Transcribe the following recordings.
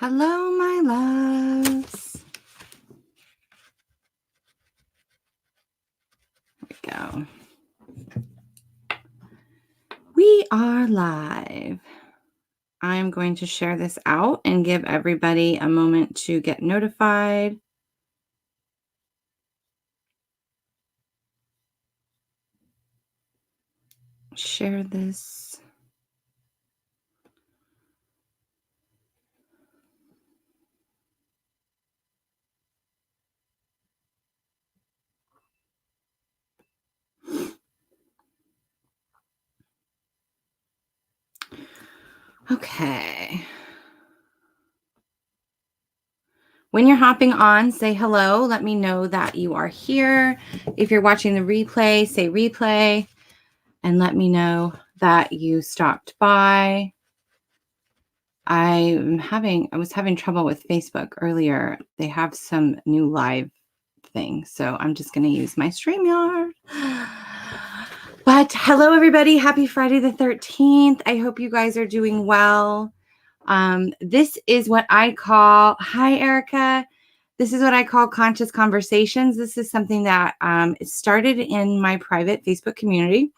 Hello, my loves. There we go. We are live. I'm going to share this out and give everybody a moment to get notified. Share this. Okay. When you're hopping on, say hello. Let me know that you are here. If you're watching the replay, say replay and let me know that you stopped by. I was having trouble with Facebook earlier. They have some new live thing, so I'm just going to use my StreamYard. But hello, everybody. Happy Friday the 13th. I hope you guys are doing well. This is what I call, hi, Erica. This is what I call conscious conversations. This is something that started in my private Facebook community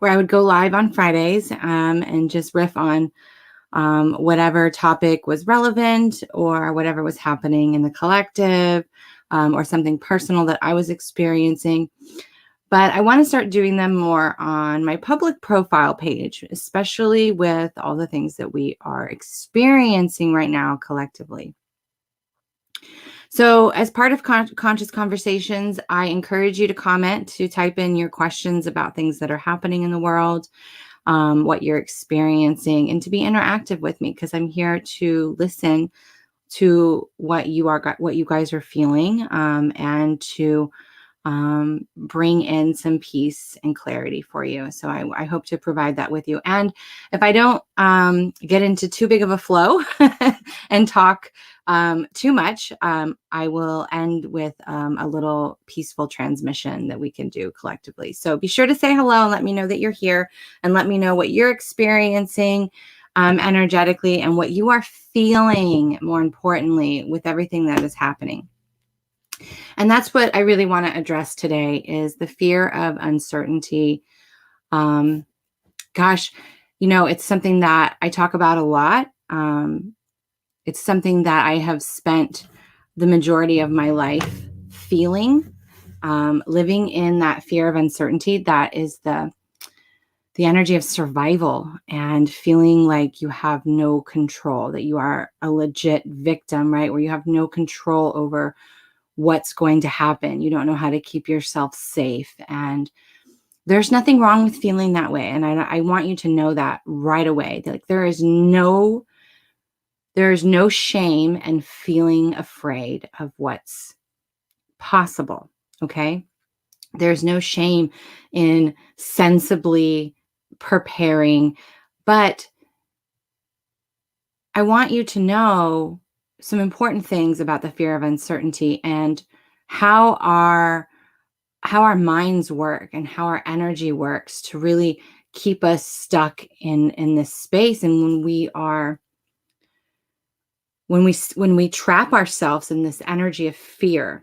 where I would go live on Fridays and just riff on whatever topic was relevant or whatever was happening in the collective or something personal that I was experiencing. But I want to start doing them more on my public profile page, especially with all the things that we are experiencing right now collectively. So as part of Conscious Conversations, I encourage you to comment, to type in your questions about things that are happening in the world, what you're experiencing, and to be interactive with me, because I'm here to listen to what you guys are feeling, and to bring in some peace and clarity for you. So I hope to provide that with you. And if I don't get into too big of a flow and talk too much, I will end with a little peaceful transmission that we can do collectively. So be sure to say hello and let me know that you're here, and let me know what you're experiencing energetically and what you are feeling, more importantly, with everything that is happening. And that's what I really want to address today, is the fear of uncertainty. Gosh, it's something that I talk about a lot. It's something that I have spent the majority of my life feeling, living in that fear of uncertainty. That is the energy of survival, and feeling like you have no control, that you are a legit victim, right? Where you have no control over what's going to happen. You don't know how to keep yourself safe. And there's nothing wrong with feeling that way. And I want you to know that right away. Like there is no shame in feeling afraid of what's possible. Okay. There's no shame in sensibly preparing, but I want you to know some important things about the fear of uncertainty and how our minds work and how our energy works to really keep us stuck in this space. And when we trap ourselves in this energy of fear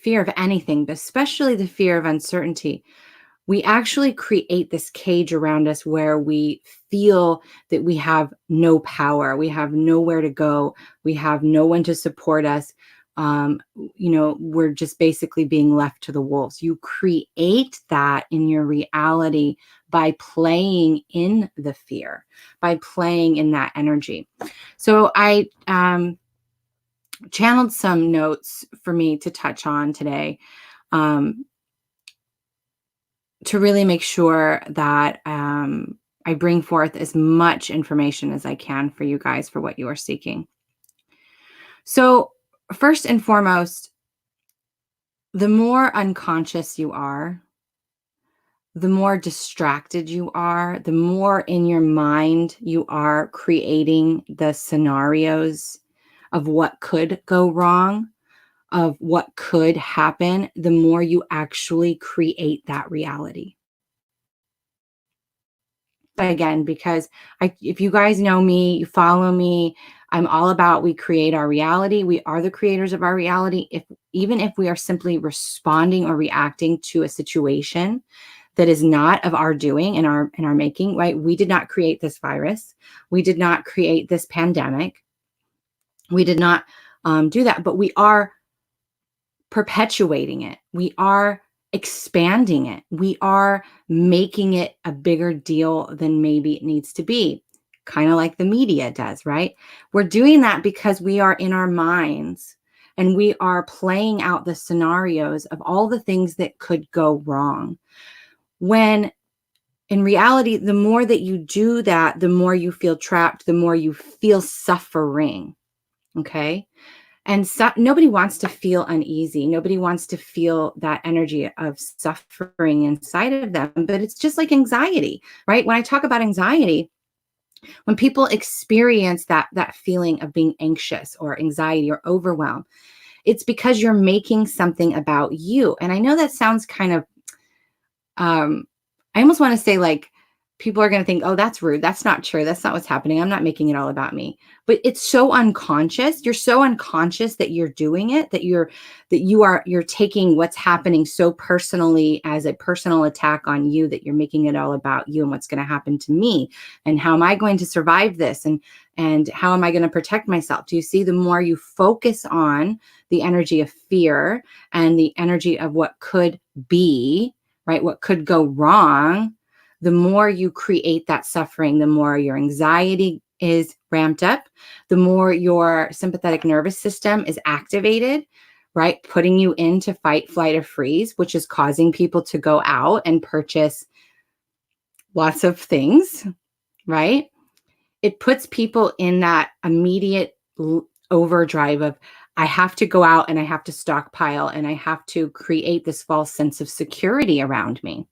of anything, but especially the fear of uncertainty, we actually create this cage around us where we feel that we have no power, we have nowhere to go, we have no one to support us. We're just basically being left to the wolves. You create that in your reality by playing in the fear, by playing in that energy. So I channeled some notes for me to touch on today, to really make sure that I bring forth as much information as I can for you guys for what you are seeking. So first and foremost, the more unconscious you are, the more distracted you are, the more in your mind you are creating the scenarios of what could go wrong, of what could happen, the more you actually create that reality. again, because if you guys know me, you follow me, I'm all about we create our reality. We are the creators of our reality. Even if we are simply responding or reacting to a situation that is not of our doing and our making, right? We did not create this virus. We did not create this pandemic. We did not do that, but we are perpetuating it. We are expanding it. We are making it a bigger deal than maybe it needs to be, kind of like the media does, right? We're doing that because we are in our minds and we are playing out the scenarios of all the things that could go wrong. When in reality, the more that you do that, the more you feel trapped, the more you feel suffering. Okay. And nobody wants to feel uneasy. Nobody wants to feel that energy of suffering inside of them. But it's just like anxiety, right? When I talk about anxiety, when people experience that feeling of being anxious or anxiety or overwhelmed, it's because you're making something about you. And I know that sounds kind of, I almost want to say like, people are going to think, oh, that's rude. That's not true. That's not what's happening. I'm not making it all about me. But it's so unconscious. You're so unconscious that you're doing it, that you're taking what's happening so personally as a personal attack on you, that you're making it all about you and what's going to happen to me and how am I going to survive this and how am I going to protect myself? Do you see? The more you focus on the energy of fear and the energy of what could be, right? What could go wrong, the more you create that suffering, the more your anxiety is ramped up, the more your sympathetic nervous system is activated, right? Putting you into fight, flight, or freeze, which is causing people to go out and purchase lots of things, right? It puts people in that immediate overdrive of, I have to go out and I have to stockpile and I have to create this false sense of security around me.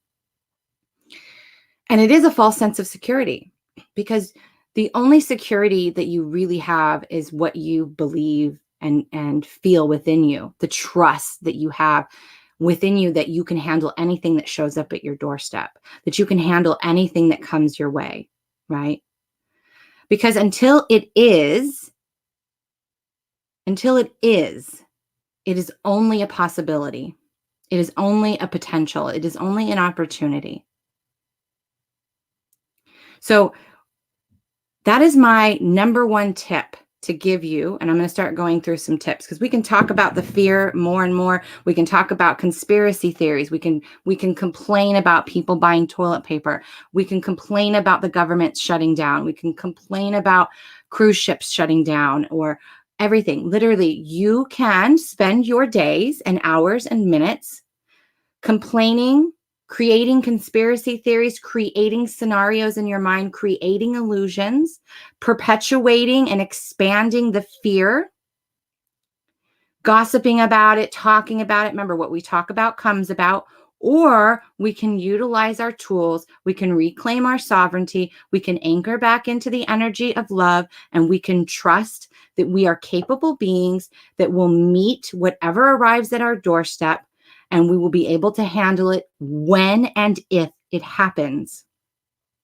And it is a false sense of security because the only security that you really have is what you believe and feel within you, the trust that you have within you that you can handle anything that shows up at your doorstep, that you can handle anything that comes your way, right? Because until it is, it is only a possibility. It is only a potential. It is only an opportunity. So that is my number one tip to give you. And I'm going to start going through some tips because we can talk about the fear more and more. We can talk about conspiracy theories. We can complain about people buying toilet paper. We can complain about the government shutting down. We can complain about cruise ships shutting down or everything. Literally, you can spend your days and hours and minutes complaining, creating conspiracy theories, creating scenarios in your mind, creating illusions, perpetuating and expanding the fear, gossiping about it, talking about it. Remember, what we talk about comes about. Or we can utilize our tools. We can reclaim our sovereignty. We can anchor back into the energy of love, and we can trust that we are capable beings that will meet whatever arrives at our doorstep, and we will be able to handle it when and if it happens.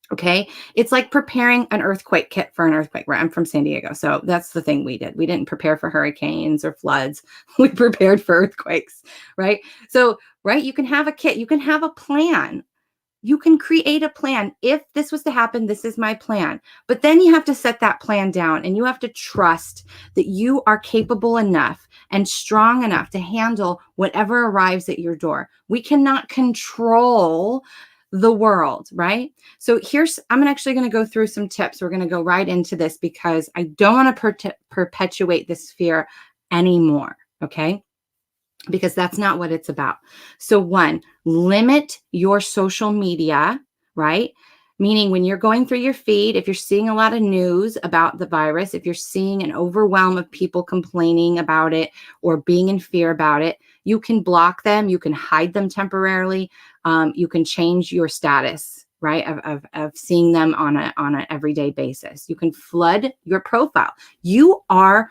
Okay. It's like preparing an earthquake kit for an earthquake. Right? I'm from San Diego. So that's the thing we did. We didn't prepare for hurricanes or floods. We prepared for earthquakes, right? So, right, you can have a kit, you can have a plan. You can create a plan. If this was to happen, this is my plan. But then you have to set that plan down and you have to trust that you are capable enough and strong enough to handle whatever arrives at your door. We cannot control the world, right? So I'm actually going to go through some tips. We're going to go right into this because I don't want to perpetuate this fear anymore, okay? Because that's not what it's about. So 1, limit your social media, right? Meaning when you're going through your feed, if you're seeing a lot of news about the virus, if you're seeing an overwhelm of people complaining about it or being in fear about it, you can block them, you can hide them temporarily, you can change your status, right? Of seeing them on an everyday basis. You can flood your profile. You are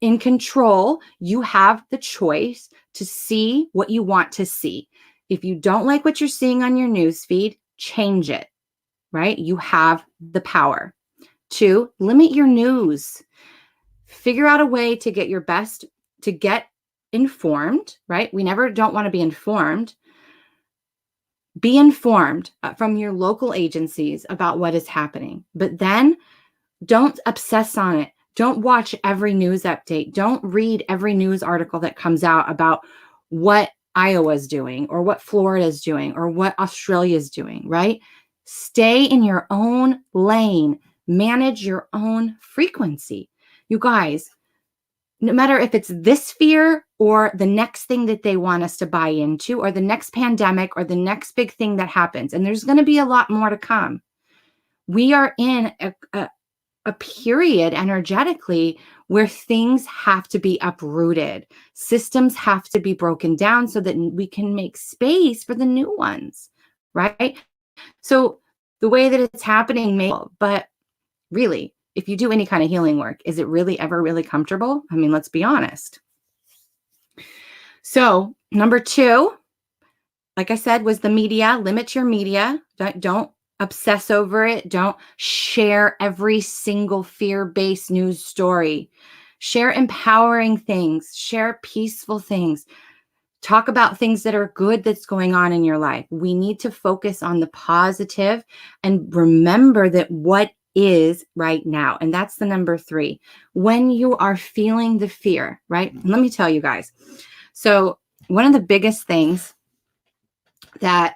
in control. You have the choice to see what you want to see. If you don't like what you're seeing on your news feed, change it, right? You have the power. 2, limit your news. Figure out a way to get informed, right? We never don't want to be informed. Be informed from your local agencies about what is happening, but then don't obsess on it. Don't watch every news update. Don't read every news article that comes out about what Iowa's doing or what Florida's doing or what Australia's doing, right? Stay in your own lane. Manage your own frequency. You guys, no matter if it's this fear or the next thing that they want us to buy into or the next pandemic or the next big thing that happens, and there's going to be a lot more to come. We are in a period energetically where things have to be uprooted. Systems have to be broken down so that we can make space for the new ones, right? So the way that it's happening, but really, if you do any kind of healing work, is it really ever really comfortable? I mean, let's be honest. So number 2, like I said, was the media. Limit your media. Don't obsess over it. Don't share every single fear-based news story. Share empowering things. Share peaceful things. Talk about things that are good that's going on in your life. We need to focus on the positive and remember that what is right now. And that's the number 3. When you are feeling the fear, right? And let me tell you guys. So one of the biggest things that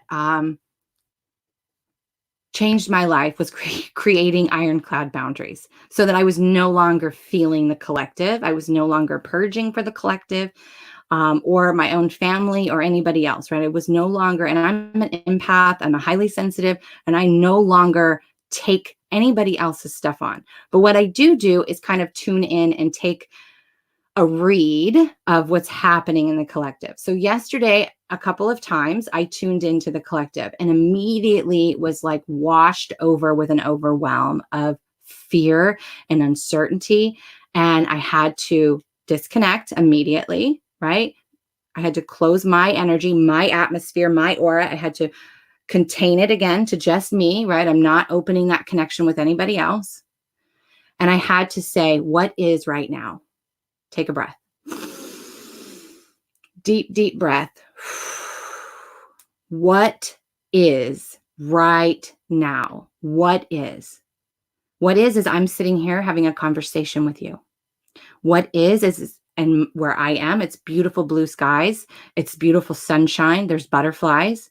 changed my life was creating ironclad boundaries so that I was no longer feeling the collective. I was no longer purging for the collective or my own family or anybody else, right? I was no longer, and I'm an empath, I'm a highly sensitive, and I no longer take anybody else's stuff on. But what I do is kind of tune in and take a read of what's happening in the collective. So yesterday, a couple of times I tuned into the collective and immediately was like washed over with an overwhelm of fear and uncertainty. And I had to disconnect immediately, right? I had to close my energy, my atmosphere, my aura. I had to contain it again to just me, right? I'm not opening that connection with anybody else. And I had to say, what is right now? Take a breath. Deep, deep breath. What is right now? What is? What is I'm sitting here having a conversation with you. What is, and where I am, it's beautiful blue skies. It's beautiful sunshine. There's butterflies.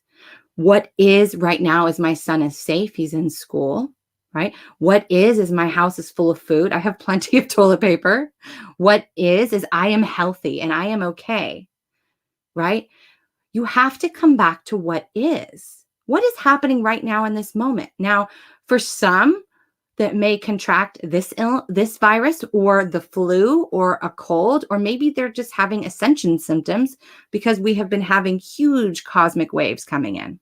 What is right now is my son is safe. He's in school. Right? What is my house is full of food. I have plenty of toilet paper. What is I am healthy and I am okay. Right? You have to come back to what is. What is happening right now in this moment? Now, for some that may contract this virus or the flu or a cold, or maybe they're just having ascension symptoms because we have been having huge cosmic waves coming in.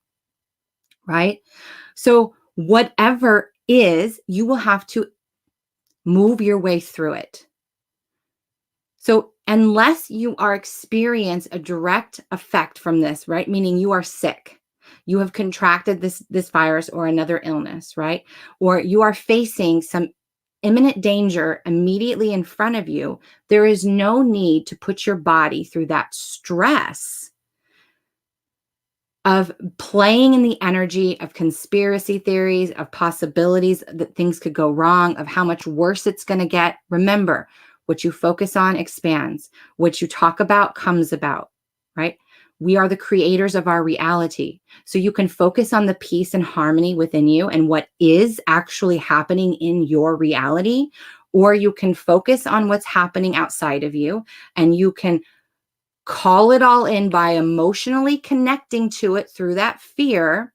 Right? So whatever is, you will have to move your way through it. So unless you are experience a direct effect from this, right? Meaning you are sick, you have contracted this virus or another illness, right? Or you are facing some imminent danger immediately in front of you, there is no need to put your body through that stress of playing in the energy of conspiracy theories, of possibilities that things could go wrong, of how much worse it's going to get. Remember, what you focus on expands. What you talk about comes about, right? We are the creators of our reality. So you can focus on the peace and harmony within you and what is actually happening in your reality, or you can focus on what's happening outside of you, and you can call it all in by emotionally connecting to it through that fear,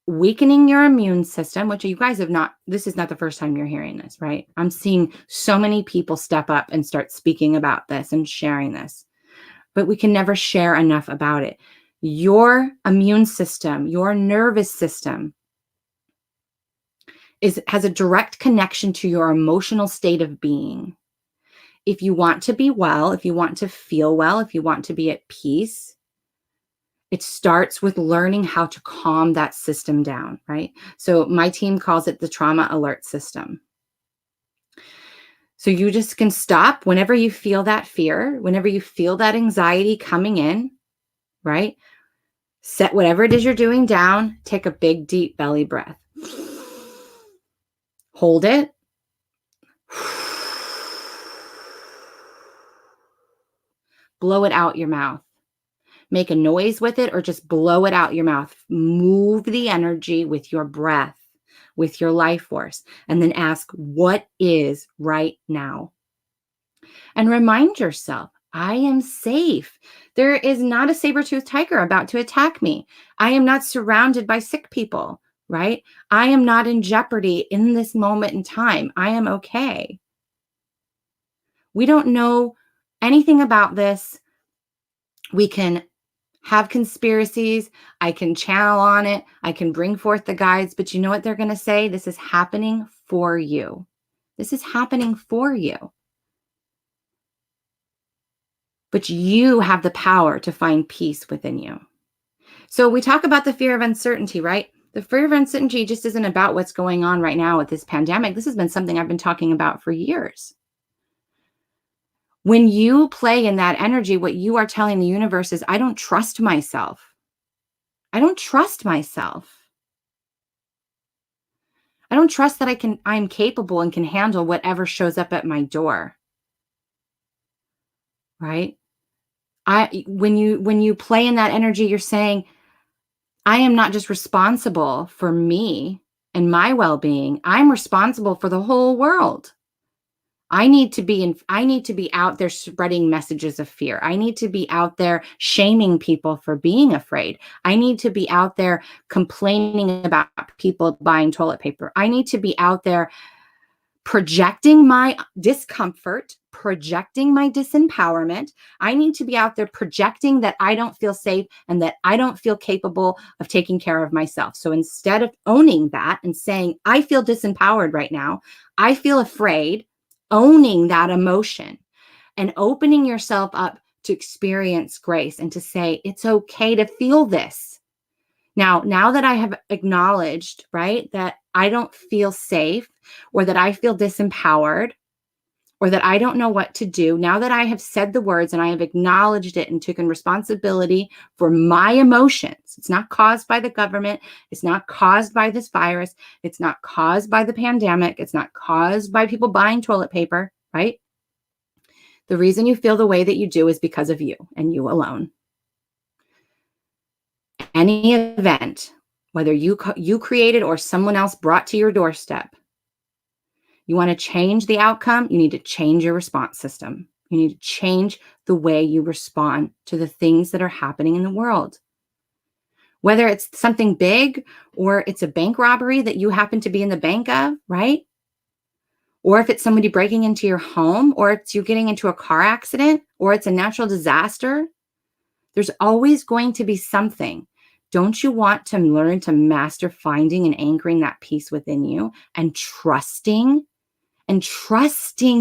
weakening your immune system, which you guys have not, this is not the first time you're hearing this, right? I'm seeing so many people step up and start speaking about this and sharing this, but we can never share enough about it. Your immune system, your nervous system has a direct connection to your emotional state of being. If you want to be well, if you want to feel well, if you want to be at peace, It starts with learning how to calm that system down, right? So my team calls it the trauma alert system. So you just can stop whenever you feel that fear, whenever you feel that anxiety coming in, right? Set whatever it is you're doing down, take a big, deep belly breath. Hold it. Blow it out your mouth. Make a noise with it or just blow it out your mouth. Move the energy with your breath, with your life force, and then ask, what is right now? And remind yourself, I am safe. There is not a saber-toothed tiger about to attack me. I am not surrounded by sick people, right? I am not in jeopardy in this moment in time. I am okay. We don't know anything about this. We can have conspiracies. I can channel on it. I can bring forth the guides, but you know what they're going to say? This is happening for you. This is happening for you. But you have the power to find peace within you. So we talk about the fear of uncertainty, right? The fear of uncertainty just isn't about what's going on right now with this pandemic. This has been something I've been talking about for years. When you play in that energy, what you are telling the universe is, I don't trust myself. I don't trust myself. I don't trust that I'm capable and can handle whatever shows up at my door. Right? When you play in that energy, you're saying, I am not just responsible for me and my well-being. I'm responsible for the whole world. I need to be out there spreading messages of fear. I need to be out there shaming people for being afraid. I need to be out there complaining about people buying toilet paper. I need to be out there projecting my discomfort, projecting my disempowerment. I need to be out there projecting that I don't feel safe and that I don't feel capable of taking care of myself. So instead of owning that and saying, I feel disempowered right now, I feel afraid, owning that emotion and opening yourself up to experience grace and to say, it's okay to feel this. Now that I have acknowledged, right, that I don't feel safe or that I feel disempowered or that I don't know what to do, now that I have said the words and I have acknowledged it and taken responsibility for my emotions, it's not caused by the government. It's not caused by this virus. It's not caused by the pandemic. It's not caused by people buying toilet paper, right? The reason you feel the way that you do is because of you and you alone. Any event, whether you created or someone else brought to your doorstep, you want to change the outcome, you need to change your response system. You need to change the way you respond to the things that are happening in the world. Whether it's something big or it's a bank robbery that you happen to be in the bank of, right? Or if it's somebody breaking into your home, or it's you getting into a car accident, or it's a natural disaster, there's always going to be something. Don't you want to learn to master finding and anchoring that peace within you and trusting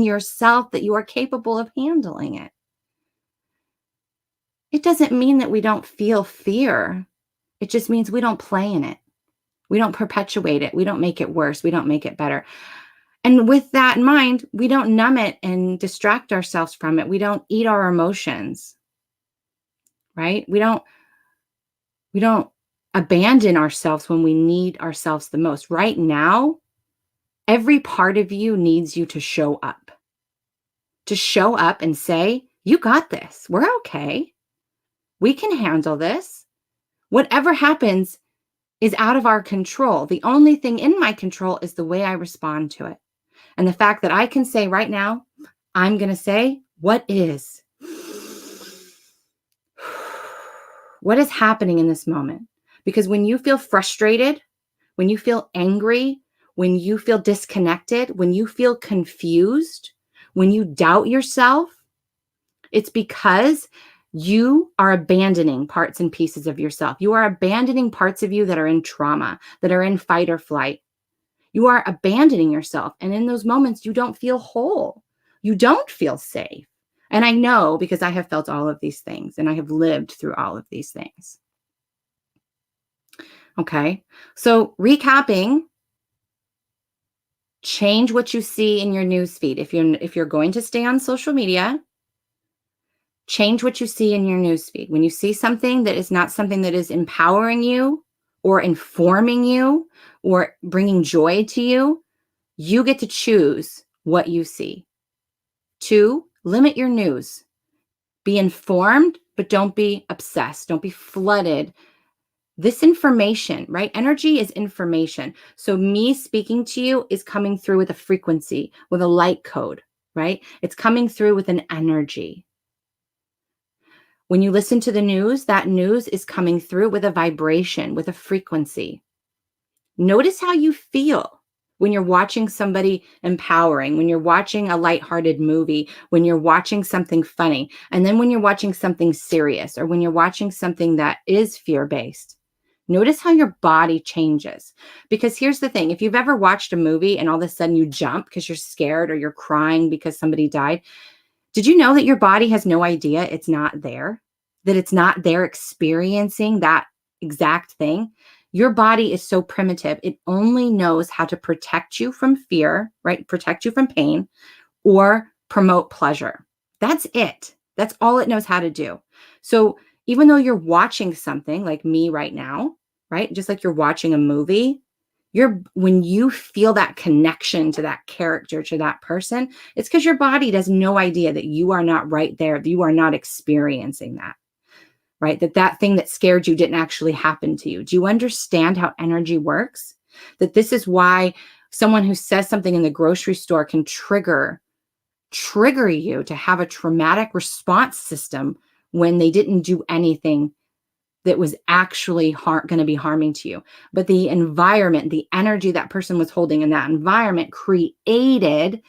yourself that you are capable of handling it? It doesn't mean that we don't feel fear. It just means we don't play in it. We don't perpetuate it. We don't make it worse. We don't make it better. And with that in mind, we don't numb it and distract ourselves from it. We don't eat our emotions, right? We don't abandon ourselves when we need ourselves the most. Right now, every part of you needs you to show up. To show up and say, you got this. We're okay. We can handle this. Whatever happens is out of our control. The only thing in my control is the way I respond to it. And the fact that I can say right now, I'm going to say, what is? What is happening in this moment? Because when you feel frustrated, when you feel angry, when you feel disconnected, when you feel confused, when you doubt yourself, it's because you are abandoning parts and pieces of yourself. You are abandoning parts of you that are in trauma, that are in fight or flight. You are abandoning yourself. And in those moments, you don't feel whole. You don't feel safe. And I know because I have felt all of these things and I have lived through all of these things. Okay. So recapping, change what you see in your newsfeed. If you're going to stay on social media, change what you see in your newsfeed. When you see something that is not something that is empowering you or informing you or bringing joy to you, you get to choose what you see. 2, limit your news. Be informed, but don't be obsessed. Don't be flooded. This information, right? Energy is information. So me speaking to you is coming through with a frequency, with a light code, right? It's coming through with an energy. When you listen to the news, that news is coming through with a vibration, with a frequency. Notice how you feel when you're watching somebody empowering, when you're watching a lighthearted movie, when you're watching something funny, and then when you're watching something serious, or when you're watching something that is fear-based. Notice how your body changes. Because here's the thing, if you've ever watched a movie and all of a sudden you jump because you're scared or you're crying because somebody died, did you know that your body has no idea it's not there? That it's not there experiencing that exact thing? Your body is so primitive. It only knows how to protect you from fear, right? Protect you from pain or promote pleasure. That's it. That's all it knows how to do. So even though you're watching something like me right now, right? Just like you're watching a movie, when you feel that connection to that character, to that person, it's because your body has no idea that you are not right there, that you are not experiencing that, right? That thing that scared you didn't actually happen to you. Do you understand how energy works? That this is why someone who says something in the grocery store can trigger you to have a traumatic response system when they didn't do anything that was actually going to be harming to you. But the environment, the energy that person was holding in that environment created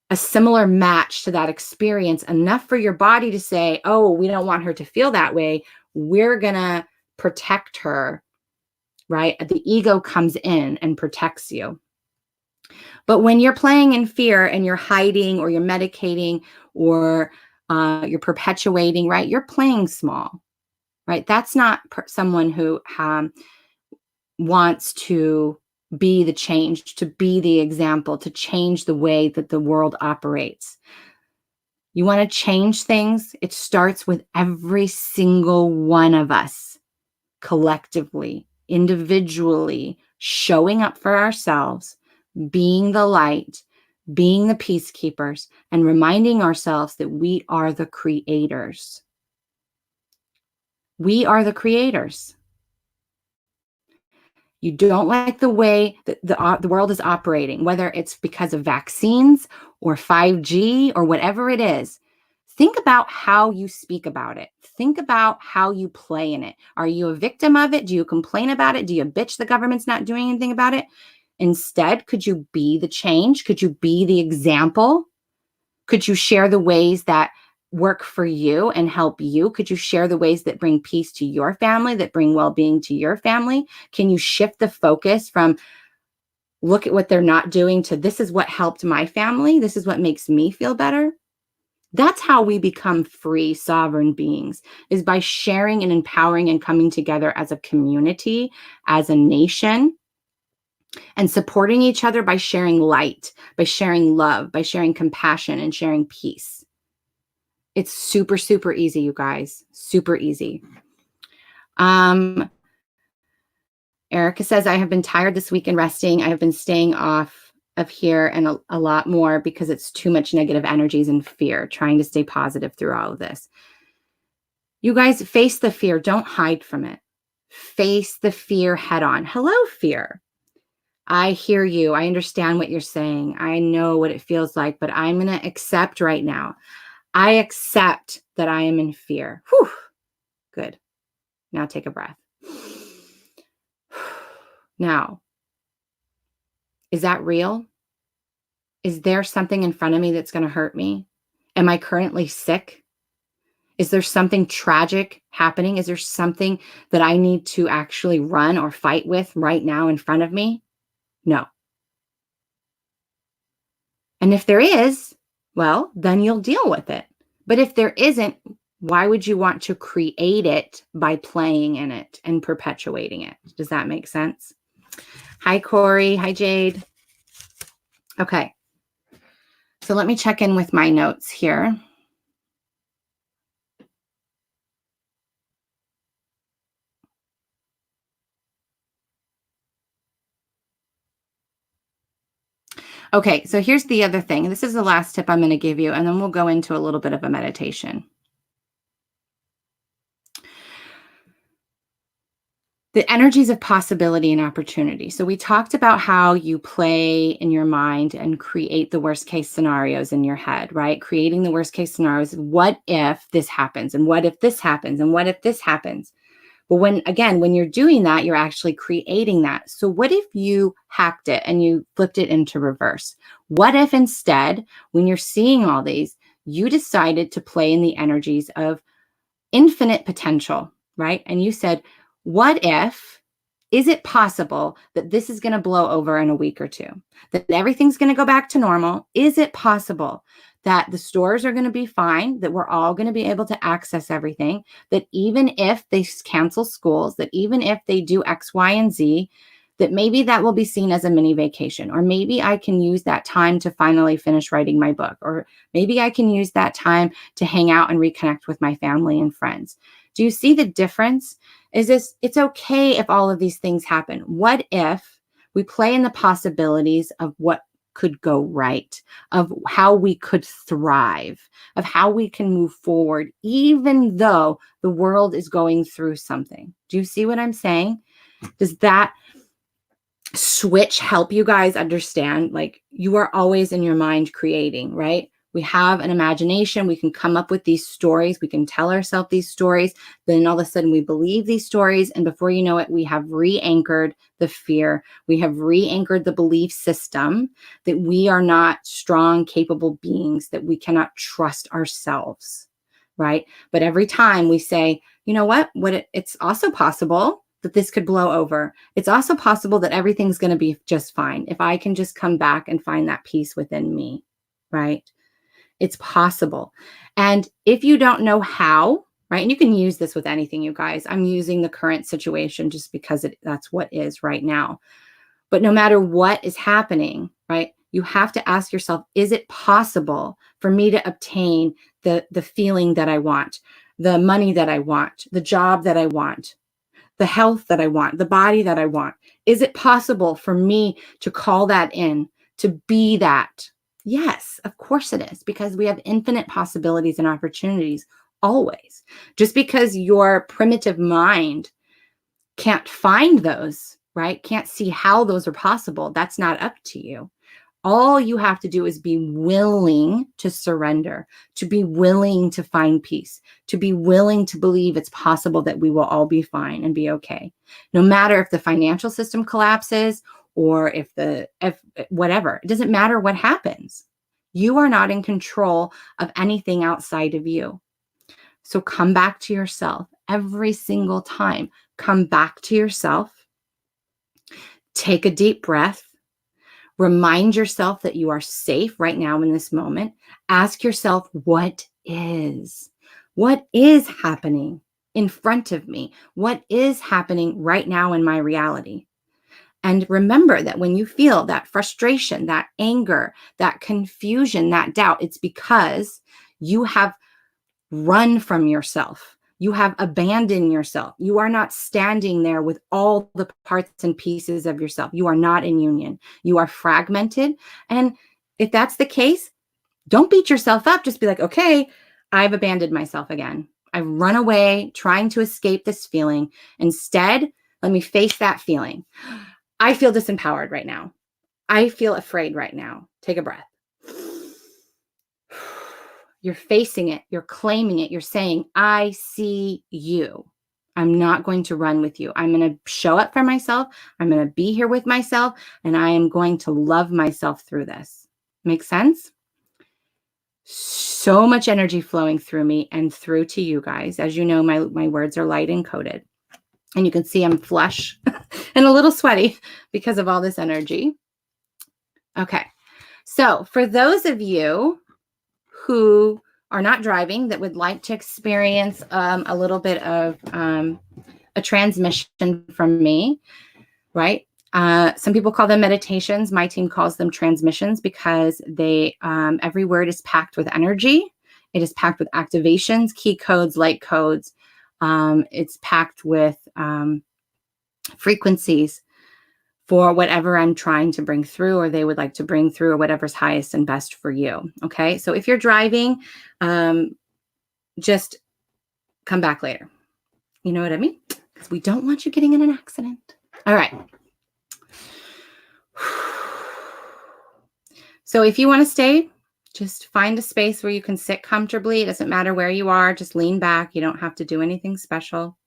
a similar match to that experience, enough for your body to say, oh, we don't want her to feel that way. We're going to protect her, right? The ego comes in and protects you. But when you're playing in fear and you're hiding or you're medicating or you're perpetuating, right? You're playing small. Right? That's not someone who wants to be the change, to be the example, to change the way that the world operates. You want to change things? It starts with every single one of us collectively, individually, showing up for ourselves, being the light, being the peacekeepers, and reminding ourselves that we are the creators. We are the creators. You don't like the way that the world is operating, whether it's because of vaccines or 5G or whatever it is. Think about how you speak about it. Think about how you play in it. Are you a victim of it? Do you complain about it? Do you bitch the government's not doing anything about it? Instead, could you be the change? Could you be the example? Could you share the ways that work for you and help you? Could you share the ways that bring peace to your family, that bring well-being to your family? Can you shift the focus from look at what they're not doing to this is what helped my family? This is what makes me feel better? That's how we become free, sovereign beings, is by sharing and empowering and coming together as a community, as a nation, and supporting each other by sharing light, by sharing love, by sharing compassion and sharing peace. It's super, super easy, you guys. Super easy. Erica says, I have been tired this week and resting. I have been staying off of here and a lot more because it's too much negative energies and fear, trying to stay positive through all of this. You guys, face the fear. Don't hide from it. Face the fear head on. Hello, fear. I hear you. I understand what you're saying. I know what it feels like, but I'm going to accept right now. I accept that I am in fear. Whew. Good. Now take a breath. Now, is that real? Is there something in front of me that's going to hurt me? Am I currently sick? Is there something tragic happening? Is there something that I need to actually run or fight with right now in front of me? No. And if there is, well, then you'll deal with it. But if there isn't, Why would you want to create it by playing in it and perpetuating it? Does that make sense? Hi, Corey. Hi, Jade. Okay. So let me check in with my notes here. Okay, so here's the other thing. This is the last tip I'm going to give you, and then we'll go into a little bit of a meditation. The energies of possibility and opportunity. So we talked about how you play in your mind and create the worst case scenarios in your head, right? Creating the worst case scenarios. What if this happens? And what if this happens? And what if this happens? But when you're doing that, you're actually creating that. So what if you hacked it and you flipped it into reverse? What if instead, when you're seeing all these, you decided to play in the energies of infinite potential, right? And you said, is it possible that this is going to blow over in a week or two? That everything's going to go back to normal? Is it possible that the stores are going to be fine, that we're all going to be able to access everything, that even if they cancel schools, that even if they do X, Y, and Z, that maybe that will be seen as a mini vacation, or maybe I can use that time to finally finish writing my book, or maybe I can use that time to hang out and reconnect with my family and friends. Do you see the difference? It's okay if all of these things happen. What if we play in the possibilities of what could go right, of how we could thrive, of how we can move forward, even though the world is going through something? Do you see what I'm saying? Does that switch help you guys understand? Like, you are always in your mind creating, right? We have an imagination. We can come up with these stories. We can tell ourselves these stories. Then all of a sudden we believe these stories. And before you know it, we have re-anchored the fear. We have re-anchored the belief system that we are not strong, capable beings, that we cannot trust ourselves, right? But every time we say, you know what, it's also possible that this could blow over. It's also possible that everything's going to be just fine if I can just come back and find that peace within me, right? It's possible. And if you don't know how, right, and you can use this with anything, you guys. I'm using the current situation just because that's what is right now. But no matter what is happening, right, you have to ask yourself, is it possible for me to obtain the feeling that I want, the money that I want, the job that I want, the health that I want, the body that I want? Is it possible for me to call that in, to be that? Yes, of course it is, because we have infinite possibilities and opportunities always. Just because your primitive mind can't find those, right? Can't see how those are possible. That's not up to you. All you have to do is be willing to surrender, to be willing to find peace, to be willing to believe it's possible that we will all be fine and be okay. No matter if the financial system collapses or if whatever, it doesn't matter what happens. You are not in control of anything outside of you. So come back to yourself every single time. Come back to yourself. Take a deep breath. Remind yourself that you are safe right now in this moment. Ask yourself, what is happening in front of me? What is happening right now in my reality? And remember that when you feel that frustration, that anger, that confusion, that doubt, it's because you have run from yourself. You have abandoned yourself. You are not standing there with all the parts and pieces of yourself. You are not in union. You are fragmented. And if that's the case, don't beat yourself up. Just be like, okay, I've abandoned myself again. I've run away trying to escape this feeling. Instead, let me face that feeling. I feel disempowered right now. I feel afraid right now. Take a breath. You're facing it. You're claiming it. You're saying, I see you. I'm not going to run with you. I'm going to show up for myself. I'm going to be here with myself, and I am going to love myself through this. Make sense? So much energy flowing through me and through to you guys. As you know, my words are light encoded. And you can see I'm flush and a little sweaty because of all this energy. Okay. So for those of you who are not driving that would like to experience a little bit of a transmission from me, right? Some people call them meditations. My team calls them transmissions because they every word is packed with energy. It is packed with activations, key codes, light codes. It's packed with frequencies for whatever I'm trying to bring through, or they would like to bring through, or whatever's highest and best for you. Okay. So if you're driving, just come back later. You know what I mean? Because we don't want you getting in an accident. All right. So if you want to stay, just find a space where you can sit comfortably. It doesn't matter where you are. Just lean back. You don't have to do anything special.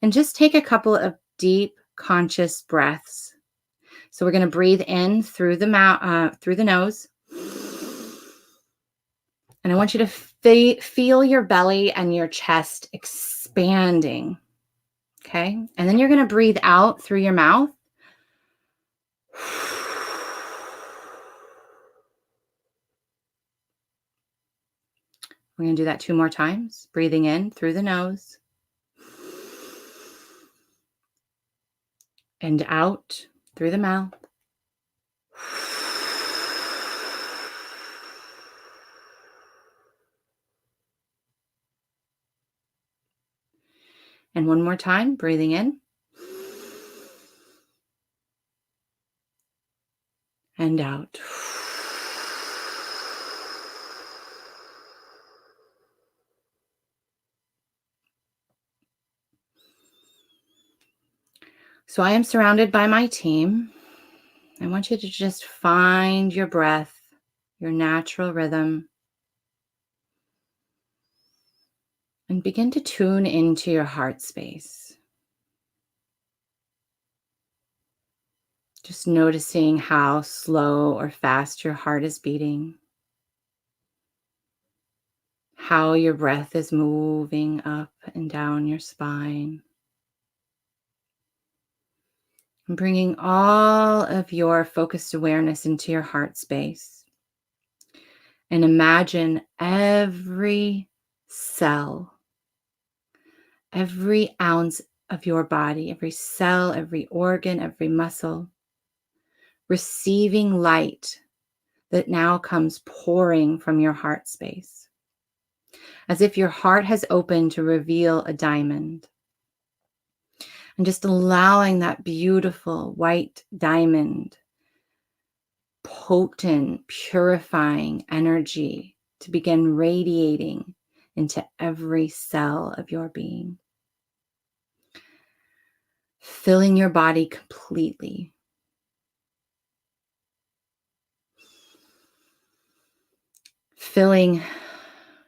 And just take a couple of deep, conscious breaths. So we're going to breathe in through the mouth, through the nose. And I want you to feel your belly and your chest expanding. Okay. And then you're going to breathe out through your mouth. We're going to do that 2 more times. Breathing in through the nose. And out through the mouth. And 1 more time, breathing in. And out. So I am surrounded by my team. I want you to just find your breath, your natural rhythm, and begin to tune into your heart space. Just noticing how slow or fast your heart is beating, how your breath is moving up and down your spine. And bringing all of your focused awareness into your heart space. And imagine every cell, every ounce of your body, every cell, every organ, every muscle, receiving light that now comes pouring from your heart space. As if your heart has opened to reveal a diamond. And just allowing that beautiful white diamond, potent, purifying energy to begin radiating into every cell of your being. Filling your body completely. Filling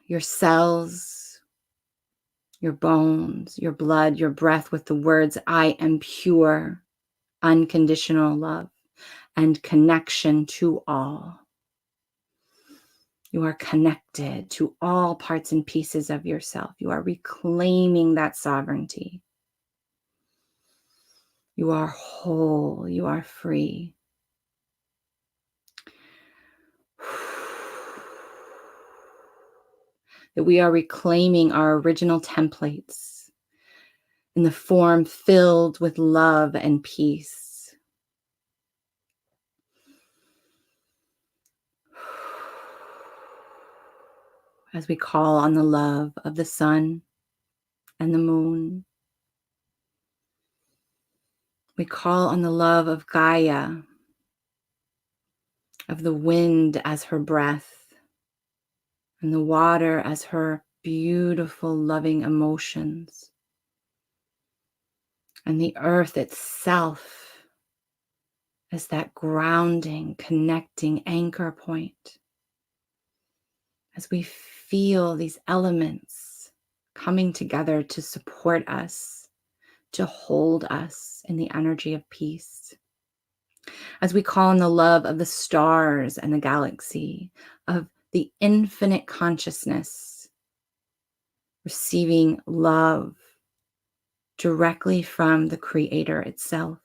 your cells, your bones, your blood, your breath with the words, I am pure, unconditional love and connection to all. You are connected to all parts and pieces of yourself. You are reclaiming that sovereignty. You are whole. You are free. That we are reclaiming our original templates in the form filled with love and peace. As we call on the love of the sun and the moon, we call on the love of Gaia, of the wind as her breath, and the water as her beautiful, loving emotions, and the earth itself as that grounding, connecting anchor point. As we feel these elements coming together to support us, to hold us in the energy of peace. As we call on the love of the stars and the galaxy, of the infinite consciousness, receiving love directly from the Creator itself.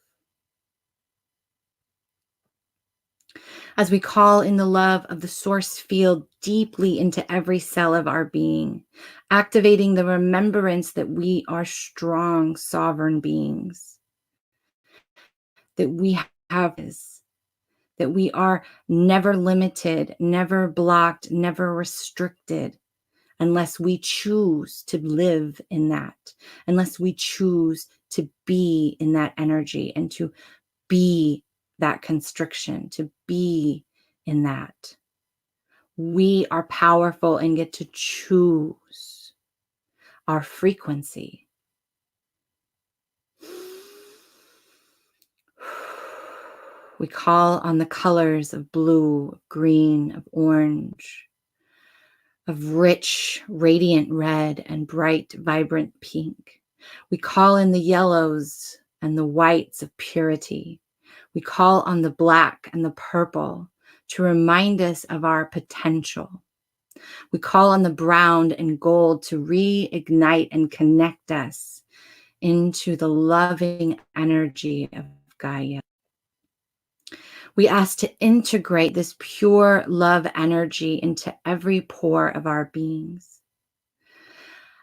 As we call in the love of the source field deeply into every cell of our being, activating the remembrance that we are strong, sovereign beings, that we have this, that we are never limited, never blocked, never restricted, unless we choose to live in that, unless we choose to be in that energy and to be that constriction, to be in that. We are powerful and get to choose our frequency. We call on the colors of blue, of green, of orange, of rich, radiant red and bright, vibrant pink. We call in the yellows and the whites of purity. We call on the black and the purple to remind us of our potential. We call on the brown and gold to reignite and connect us into the loving energy of Gaia. We ask to integrate this pure love energy into every pore of our beings.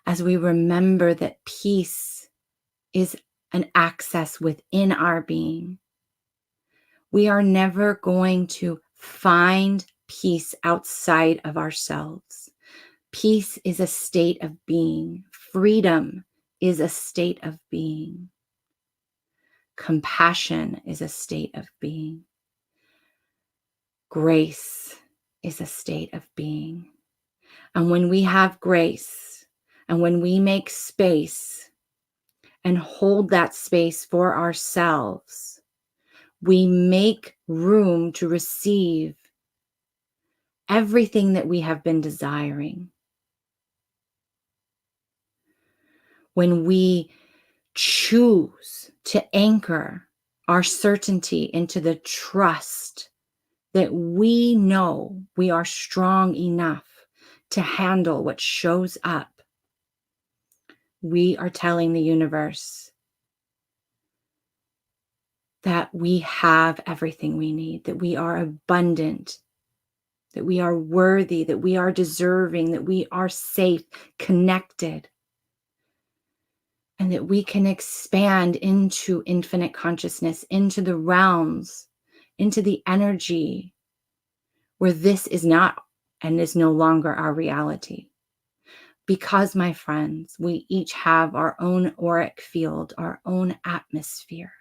As we remember that peace is an access within our being, we are never going to find peace outside of ourselves. Peace is a state of being. Freedom is a state of being. Compassion is a state of being. Grace is a state of being. And when we have grace, and when we make space and hold that space for ourselves, we make room to receive everything that we have been desiring. When we choose to anchor our certainty into the trust that we know we are strong enough to handle what shows up, we are telling the universe that we have everything we need, that we are abundant, that we are worthy, that we are deserving, that we are safe, connected, and that we can expand into infinite consciousness, into the realms, into the energy where this is not and is no longer our reality. Because, my friends, we each have our own auric field, our own atmosphere.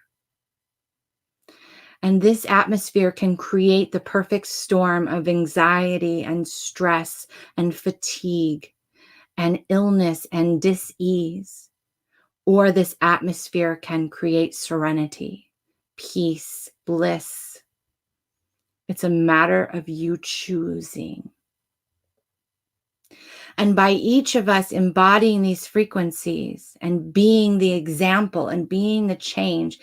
And this atmosphere can create the perfect storm of anxiety and stress and fatigue and illness and dis-ease. Or this atmosphere can create serenity, peace, bliss. It's a matter of you choosing. And by each of us embodying these frequencies and being the example and being the change,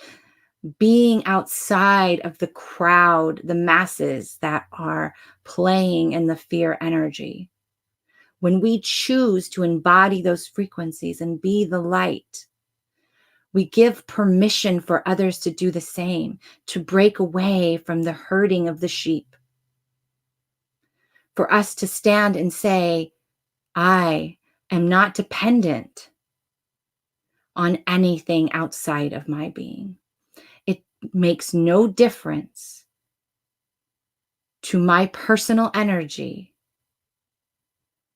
being outside of the crowd, the masses that are playing in the fear energy, when we choose to embody those frequencies and be the light, we give permission for others to do the same, to break away from the herding of the sheep, for us to stand and say, I am not dependent on anything outside of my being. It makes no difference to my personal energy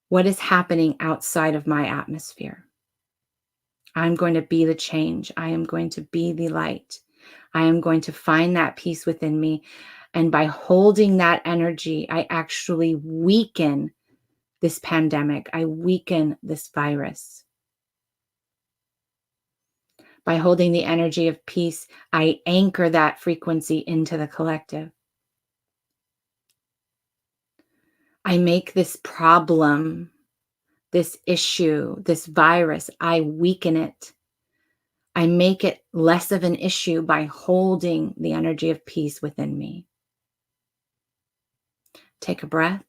what is happening outside of my atmosphere. I'm going to be the change. I am going to be the light. I am going to find that peace within me. And by holding that energy, I actually weaken this pandemic. I weaken this virus. By holding the energy of peace, I anchor that frequency into the collective. I make this problem, this issue, this virus, I weaken it. I make it less of an issue by holding the energy of peace within me. Take a breath.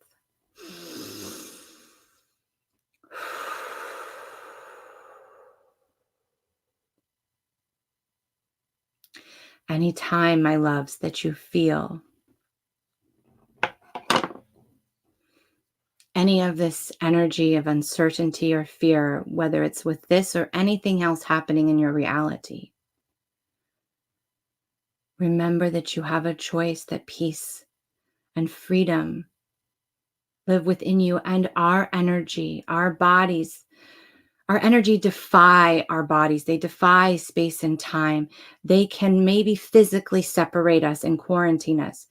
Anytime, my loves, that you feel any of this energy of uncertainty or fear, whether it's with this or anything else happening in your reality, remember that you have a choice, that peace and freedom live within you, and our energy, our bodies, our energy defy our bodies. They defy space and time. They can maybe physically separate us and quarantine us,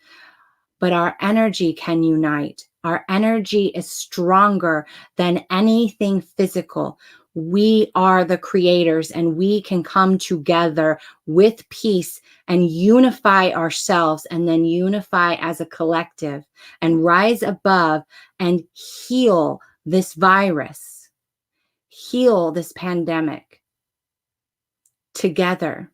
but our energy can unite. Our energy is stronger than anything physical. We are the creators, and we can come together with peace and unify ourselves, and then unify as a collective and rise above and heal this virus, heal this pandemic together,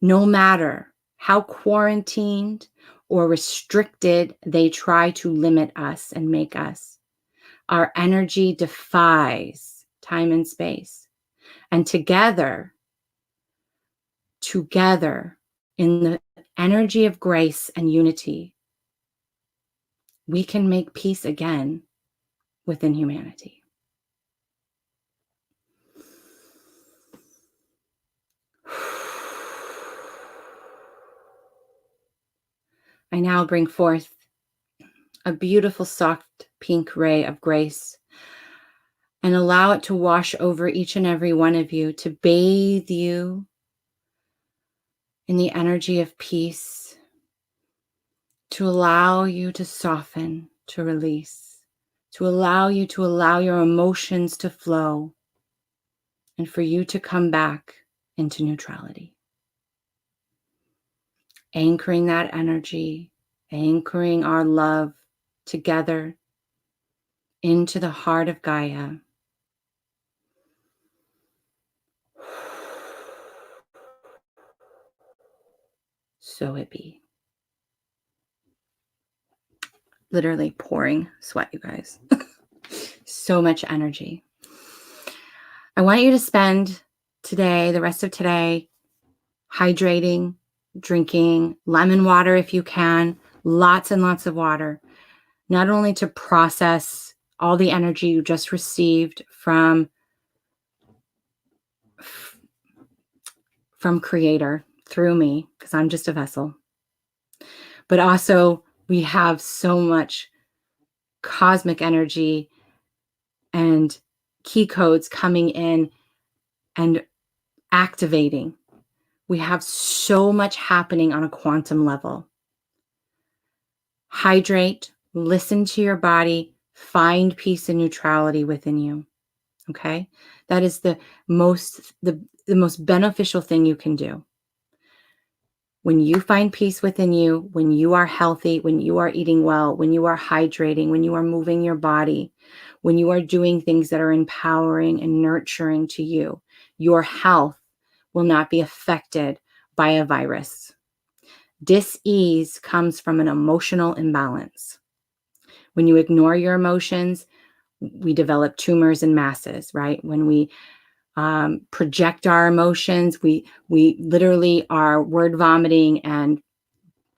no matter how quarantined or restricted they try to limit us and make us. Our energy defies time and space. And together in the energy of grace and unity, we can make peace again within humanity. I now bring forth a beautiful, soft pink ray of grace and allow it to wash over each and every one of you, to bathe you in the energy of peace, to allow you to soften, to release, to allow you to allow your emotions to flow, and for you to come back into neutrality. Anchoring that energy, anchoring our love together into the heart of Gaia. So it be. Literally pouring sweat, you guys. So much energy. I want you to spend today, the rest of today, hydrating, drinking lemon water if you can, lots and lots of water, not only to process all the energy you just received from Creator through me, because I'm just a vessel, but also we have so much cosmic energy and key codes coming in and activating. We have so much happening on a quantum level. Hydrate, listen to your body, find peace and neutrality within you. Okay? That is the most beneficial thing you can do. When you find peace within you, when you are healthy, when you are eating well, when you are hydrating, when you are moving your body, when you are doing things that are empowering and nurturing to you, your health will not be affected by a virus. Dis-ease comes from an emotional imbalance. When you ignore your emotions, we develop tumors and masses, right? When we project our emotions, we literally are word vomiting and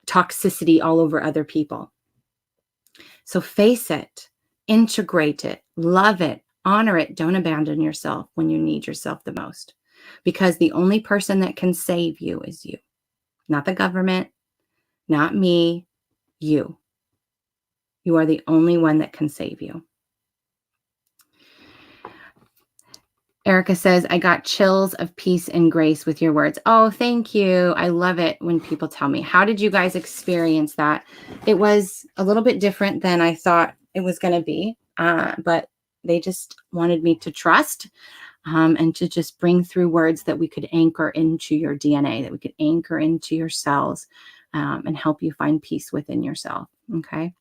toxicity all over other people. So face it, integrate it, love it, honor it. Don't abandon yourself when you need yourself the most, because the only person that can save you is you, not the government, not me, you. You are the only one that can save you. Erica says, I got chills of peace and grace with your words. Oh, thank you. I love it when people tell me. How did you guys experience that? It was a little bit different than I thought it was going to be, but they just wanted me to trust and to just bring through words that we could anchor into your DNA, that we could anchor into your cells and help you find peace within yourself. Okay.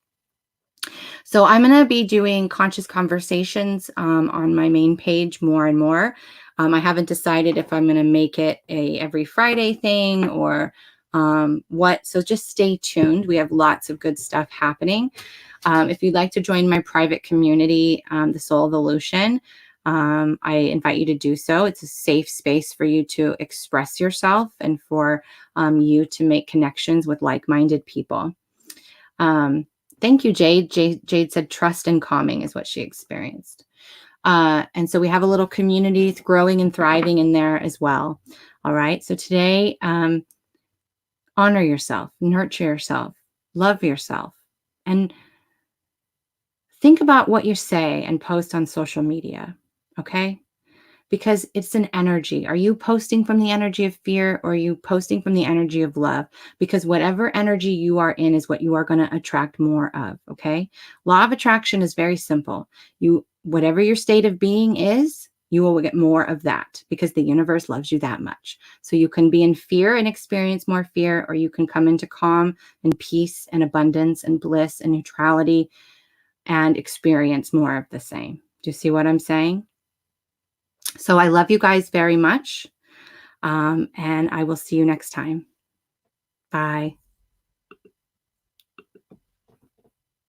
So I'm going to be doing conscious conversations on my main page more and more. I haven't decided if I'm going to make it a every Friday thing or what. So just stay tuned. We have lots of good stuff happening. If you'd like to join my private community, the Soul Evolution, I invite you to do so. It's a safe space for you to express yourself and for you to make connections with like-minded people. Thank you, Jade. Jade said trust and calming is what she experienced. And so we have a little community growing and thriving in there as well. All right. So today, honor yourself, nurture yourself, love yourself, and think about what you say and post on social media. Okay. Because it's an energy. Are you posting from the energy of fear, or are you posting from the energy of love? Because whatever energy you are in is what you are going to attract more of. Okay. Law of attraction is very simple. Whatever your state of being is, you will get more of that, because the universe loves you that much. So you can be in fear and experience more fear, or you can come into calm and peace and abundance and bliss and neutrality and experience more of the same. Do you see what I'm saying? So I love you guys very much. And I will see you next time. Bye.